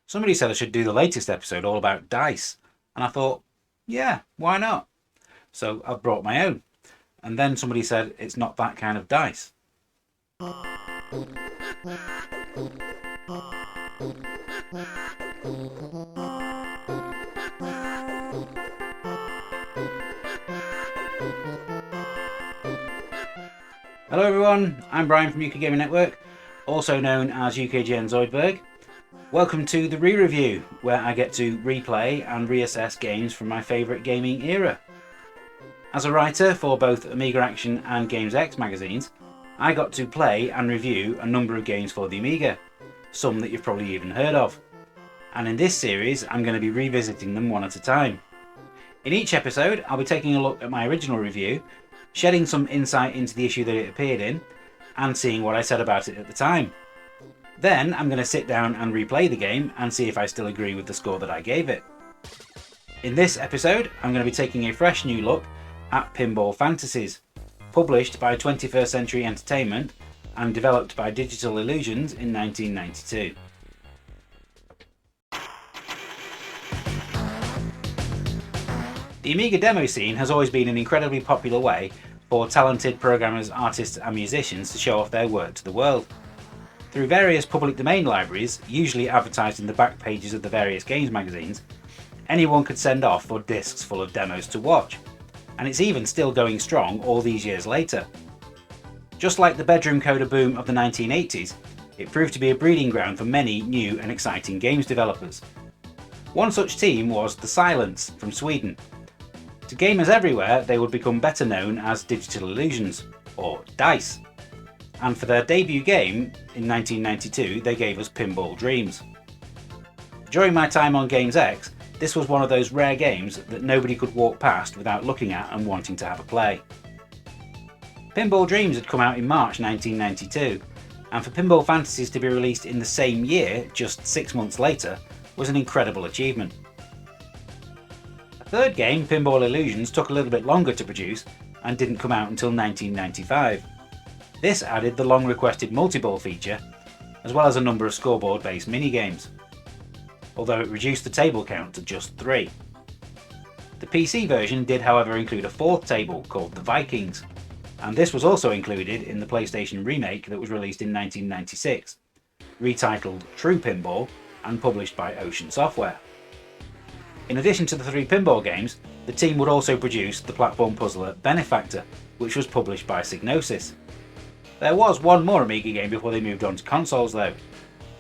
Somebody said I should do the latest episode all about dice, and I thought, yeah, why not? So I've brought my own. And then somebody said it's not that kind of dice. Hello everyone, I'm Brian from UK Gaming Network, also known as UKGN Zoidberg. Welcome to the re-review, where I get to replay and reassess games from my favourite gaming era. As a writer for both Amiga Action and Games X magazines, I got to play and review a number of games for the Amiga, some that you've probably even heard of. And in this series, I'm going to be revisiting them one at a time. In each episode, I'll be taking a look at my original review, shedding some insight into the issue that it appeared in, and seeing what I said about it at the time. Then I'm going to sit down and replay the game and see if I still agree with the score that I gave it. In this episode, I'm going to be taking a fresh new look at Pinball Fantasies, published by 21st Century Entertainment and developed by Digital Illusions in 1992. The Amiga demo scene has always been an incredibly popular way for talented programmers, artists and musicians to show off their work to the world. Through various public domain libraries, usually advertised in the back pages of the various games magazines, anyone could send off for discs full of demos to watch, and it's even still going strong all these years later. Just like the bedroom coder boom of the 1980s, it proved to be a breeding ground for many new and exciting games developers. One such team was The Silence from Sweden. To gamers everywhere, they would become better known as Digital Illusions, or DICE. And for their debut game, in 1992, they gave us Pinball Dreams. During my time on Games X, this was one of those rare games that nobody could walk past without looking at and wanting to have a play. Pinball Dreams had come out in March 1992, and for Pinball Fantasies to be released in the same year, just 6 months later, was an incredible achievement. A third game, Pinball Illusions, took a little bit longer to produce and didn't come out until 1995. This added the long requested multi-ball feature, as well as a number of scoreboard based minigames, although it reduced the table count to just 3. The PC version did however include a fourth table called the Vikings, and this was also included in the PlayStation remake that was released in 1996, retitled True Pinball and published by Ocean Software. In addition to the 3 pinball games, the team would also produce the platform puzzler Benefactor, which was published by Psygnosis. There was one more Amiga game before they moved on to consoles though,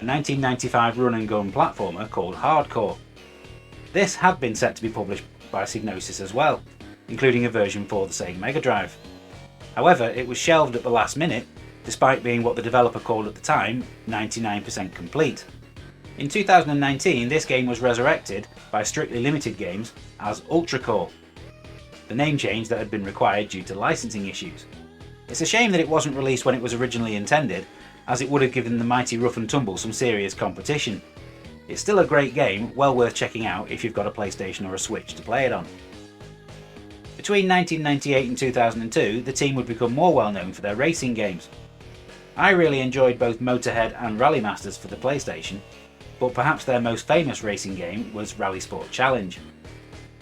a 1995 run and gun platformer called Hardcore. This had been set to be published by Psygnosis as well, including a version for the Sega Mega Drive. However, it was shelved at the last minute, despite being what the developer called at the time 99% complete. In 2019, this game was resurrected by Strictly Limited Games as Ultracore, the name change that had been required due to licensing issues. It's a shame that it wasn't released when it was originally intended, as it would have given the mighty Rough and Tumble some serious competition. It's still a great game, well worth checking out if you've got a PlayStation or a Switch to play it on. Between 1998 and 2002, the team would become more well known for their racing games. I really enjoyed both Motorhead and Rally Masters for the PlayStation, but perhaps their most famous racing game was Rally Sport Challenge.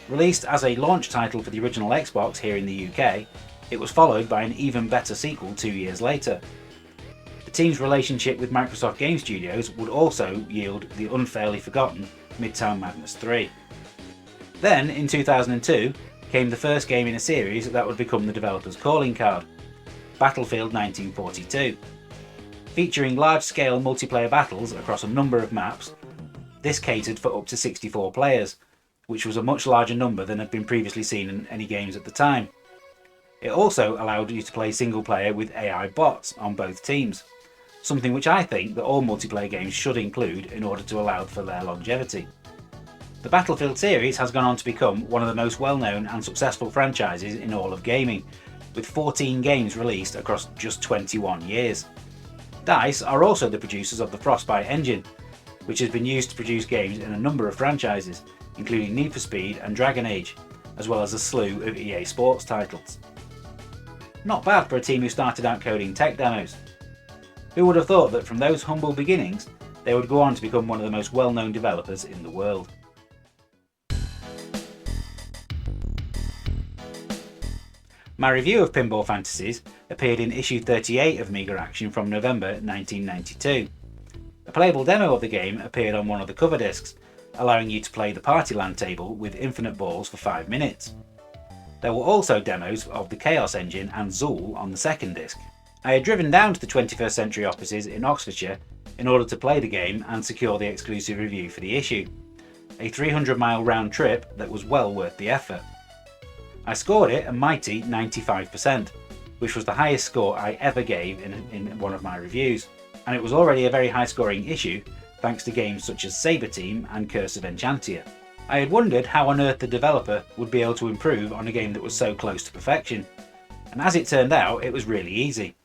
Released as a launch title for the original Xbox here in the UK, it was followed by an even better sequel 2 years later. The team's relationship with Microsoft Game Studios would also yield the unfairly forgotten Midtown Madness 3. Then, in 2002, came the first game in a series that would become the developer's calling card, Battlefield 1942. Featuring large-scale multiplayer battles across a number of maps, this catered for up to 64 players, which was a much larger number than had been previously seen in any games at the time. It also allowed you to play single-player with AI bots on both teams, something which I think that all multiplayer games should include in order to allow for their longevity. The Battlefield series has gone on to become one of the most well-known and successful franchises in all of gaming, with 14 games released across just 21 years. DICE are also the producers of the Frostbite engine, which has been used to produce games in a number of franchises, including Need for Speed and Dragon Age, as well as a slew of EA Sports titles. Not bad for a team who started out coding tech demos. Who would have thought that from those humble beginnings, They would go on to become one of the most well-known developers in the world. My review of Pinball Fantasies appeared in issue 38 of Amiga Action from November 1992. A playable demo of the game appeared on one of the cover discs, allowing you to play the Partyland table with infinite balls for 5 minutes. There were also demos of the Chaos Engine and Zool on the second disc. I had driven down to the 21st Century offices in Oxfordshire in order to play the game and secure the exclusive review for the issue. A 300-mile round trip that was well worth the effort. I scored it a mighty 95%, which was the highest score I ever gave in one of my reviews, and it was already a very high scoring issue thanks to games such as Saber Team and Curse of Enchantia. I had wondered how on earth the developer would be able to improve on a game that was so close to perfection, and as it turned out, it was really easy.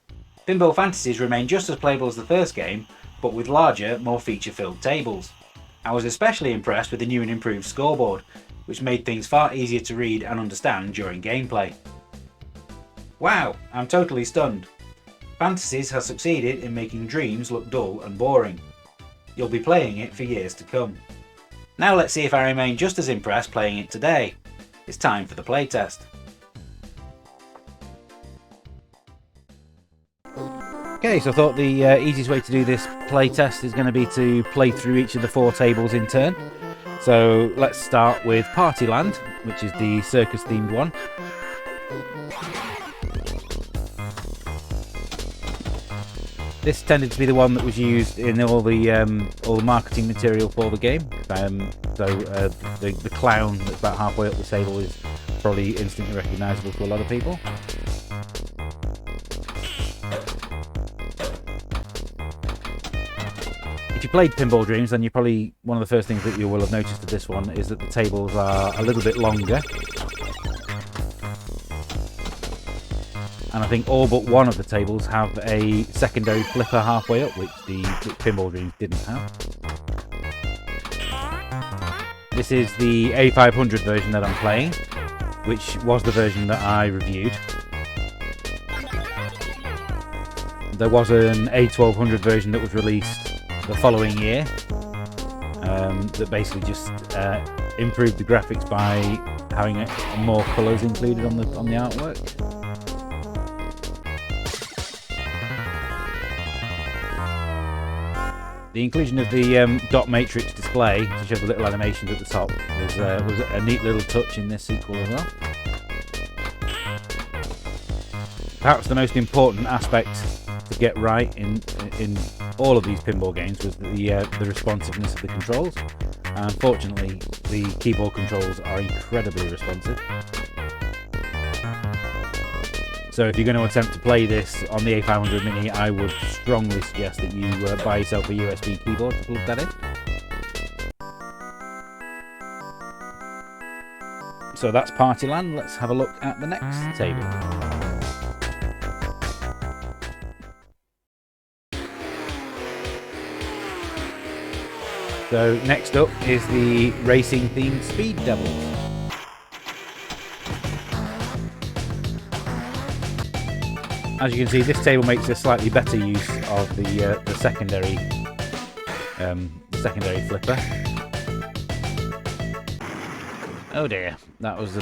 Pinball Fantasies remained just as playable as the first game, but with larger, more feature-filled tables. I was especially impressed with the new and improved scoreboard, which made things far easier to read and understand during gameplay. Wow, I'm totally stunned. Fantasies has succeeded in making dreams look dull and boring. You'll be playing it for years to come. Now let's see if I remain just as impressed playing it today. It's time for the playtest. Okay, so I thought the easiest way to do this playtest is going to be to play through each of the 4 tables in turn. So let's start with Partyland, which is the circus themed one. This tended to be the one that was used in all the marketing material for the game. The clown that's about halfway up the table is probably instantly recognisable to a lot of people. If you played Pinball Dreams, then one of the first things that you will have noticed with this one is that the tables are a little bit longer. And I think all but one of the tables have a secondary flipper halfway up, which Pinball Dreams didn't have. This is the A500 version that I'm playing, which was the version that I reviewed. There was an A1200 version that was released the following year that basically just improved the graphics by having more colours included on the artwork. The inclusion of the dot matrix display to show the little animations at the top was a neat little touch in this sequel as well. Perhaps the most important aspect to get right in all of these pinball games was the responsiveness of the controls. And unfortunately, the keyboard controls are incredibly responsive. So if you're going to attempt to play this on the A500 Mini, I would strongly suggest that you buy yourself a USB keyboard to plug that in. So that's Partyland. Let's have a look at the next table. So next up is the racing themed Speed Devils. As you can see, this table makes a slightly better use of the secondary flipper. Oh dear, that was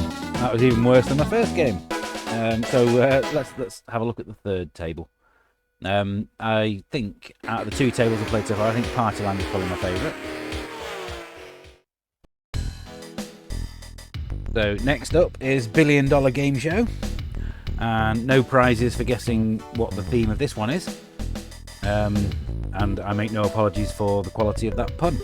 even worse than my first game. Let's have a look at the third table. I think out of the 2 tables I played so far, I think Partyland is probably my favourite. So next up is $1 Billion Game Show, and no prizes for guessing what the theme of this one is. And I make no apologies for the quality of that pun.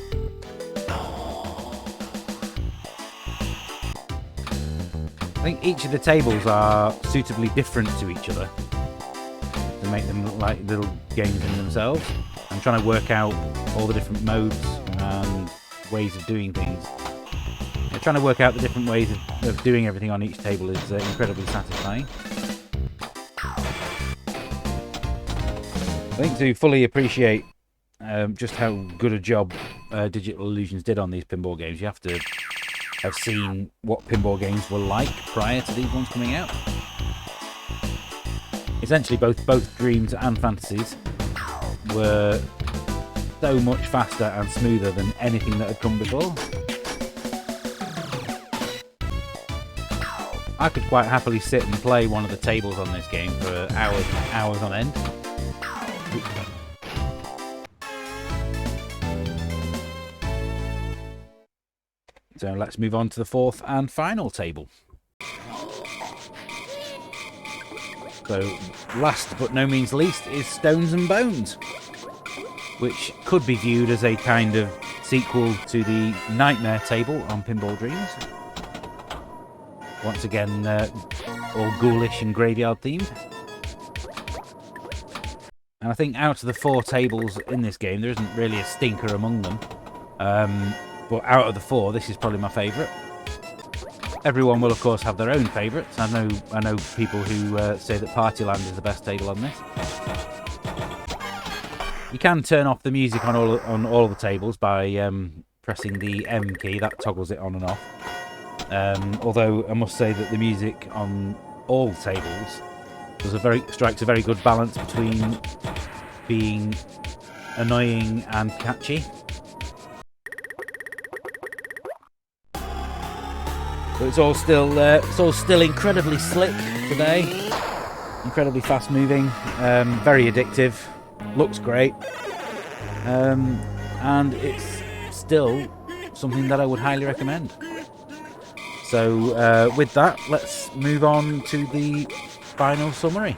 I think each of the tables are suitably different to each other to make them look like little games in themselves. I'm trying to work out all the different modes and ways of doing things. Trying to work out the different ways of doing everything on each table is incredibly satisfying. I think to fully appreciate just how good a job Digital Illusions did on these pinball games, you have to have seen what pinball games were like prior to these ones coming out. Essentially, both Dreams and Fantasies were so much faster and smoother than anything that had come before. I could quite happily sit and play one of the tables on this game for hours and hours on end. So let's move on to the fourth and final table. So last but no means least is Stones and Bones, which could be viewed as a kind of sequel to the Nightmare table on Pinball Dreams. Once again, all ghoulish and graveyard themed. And I think out of the 4 tables in this game, there isn't really a stinker among them. But out of the 4, this is probably my favourite. Everyone will, of course, have their own favourites. I know people who say that Partyland is the best table on this. You can turn off the music on all the tables by pressing the M key. That toggles it on and off. Although I must say that the music on all tables strikes a very good balance between being annoying and catchy. But it's all still incredibly slick today, incredibly fast moving, very addictive, looks great, and it's still something that I would highly recommend. So with that, let's move on to the final summary.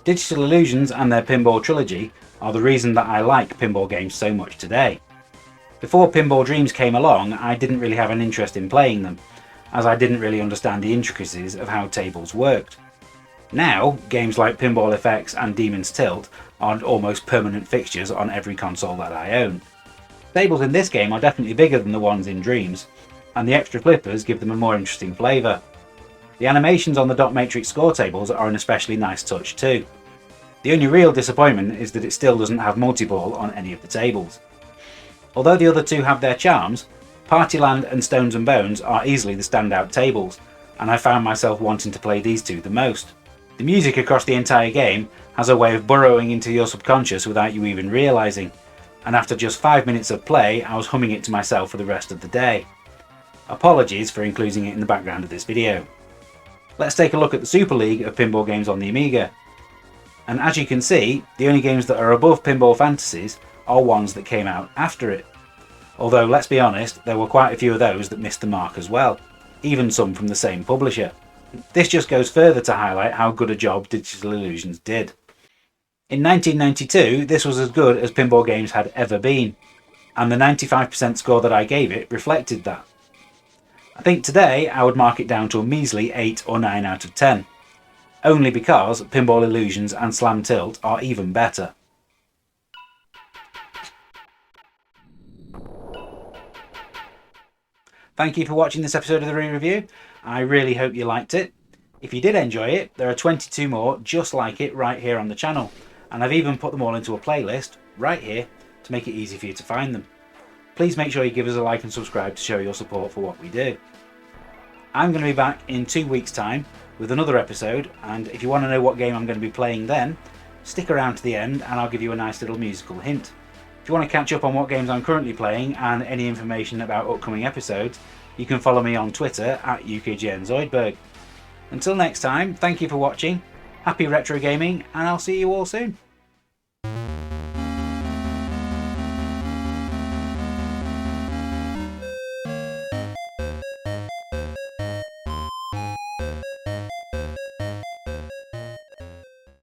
Digital Illusions and their Pinball trilogy are the reason that I like pinball games so much today. Before Pinball Dreams came along, I didn't really have an interest in playing them, as I didn't really understand the intricacies of how tables worked. Now, games like Pinball FX and Demon's Tilt are almost permanent fixtures on every console that I own. Tables in this game are definitely bigger than the ones in Dreams, and the extra flippers give them a more interesting flavour. The animations on the dot matrix score tables are an especially nice touch too. The only real disappointment is that it still doesn't have multi-ball on any of the tables. Although the other 2 have their charms, Partyland and Stones and Bones are easily the standout tables, and I found myself wanting to play these 2 the most. The music across the entire game has a way of burrowing into your subconscious without you even realising, and after just 5 minutes of play I was humming it to myself for the rest of the day. Apologies for including it in the background of this video. Let's take a look at the Super League of pinball games on the Amiga. And as you can see, the only games that are above Pinball Fantasies are ones that came out after it. Although, let's be honest, there were quite a few of those that missed the mark as well, even some from the same publisher. This just goes further to highlight how good a job Digital Illusions did. In 1992, this was as good as pinball games had ever been, and the 95% score that I gave it reflected that. I think today I would mark it down to a measly 8 or 9 out of 10. Only because Pinball Illusions and Slam Tilt are even better. Thank you for watching this episode of the Re-Review. I really hope you liked it. If you did enjoy it, there are 22 more just like it right here on the channel, and I've even put them all into a playlist right here to make it easy for you to find them. Please make sure you give us a like and subscribe to show your support for what we do. I'm going to be back in 2 weeks' time with another episode, and if you want to know what game I'm going to be playing then, stick around to the end and I'll give you a nice little musical hint. If you want to catch up on what games I'm currently playing and any information about upcoming episodes, you can follow me on Twitter at UKJNZoidberg. Until next time, thank you for watching, happy retro gaming, and I'll see you all soon.